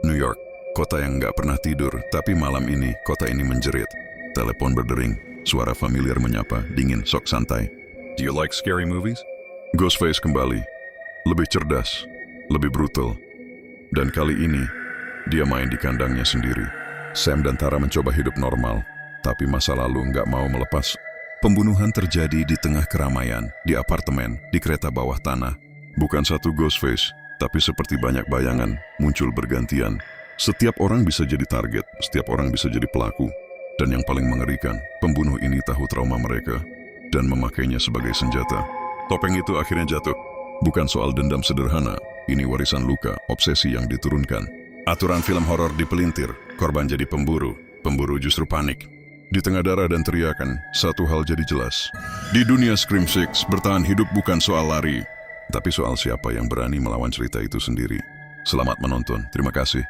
New York, kota yang nggak pernah tidur, tapi malam ini kota ini menjerit. Telepon berdering, suara familiar menyapa, dingin, sok santai. Do you like scary movies? Ghostface kembali, lebih cerdas, lebih brutal. Dan kali ini, dia main di kandangnya sendiri. Sam dan Tara mencoba hidup normal, tapi masa lalu nggak mau melepas. Pembunuhan terjadi di tengah keramaian, di apartemen, di kereta bawah tanah. Bukan satu Ghostface, tapi seperti banyak bayangan, muncul bergantian. Setiap orang bisa jadi target, setiap orang bisa jadi pelaku. Dan yang paling mengerikan, pembunuh ini tahu trauma mereka dan memakainya sebagai senjata. Topeng itu akhirnya jatuh. Bukan soal dendam sederhana, ini warisan luka, obsesi yang diturunkan. Aturan film horor dipelintir, korban jadi pemburu, pemburu justru panik. Di tengah darah dan teriakan, satu hal jadi jelas. Di dunia Scream Six, bertahan hidup bukan soal lari, tapi soal siapa yang berani melawan cerita itu sendiri. Selamat menonton, terima kasih.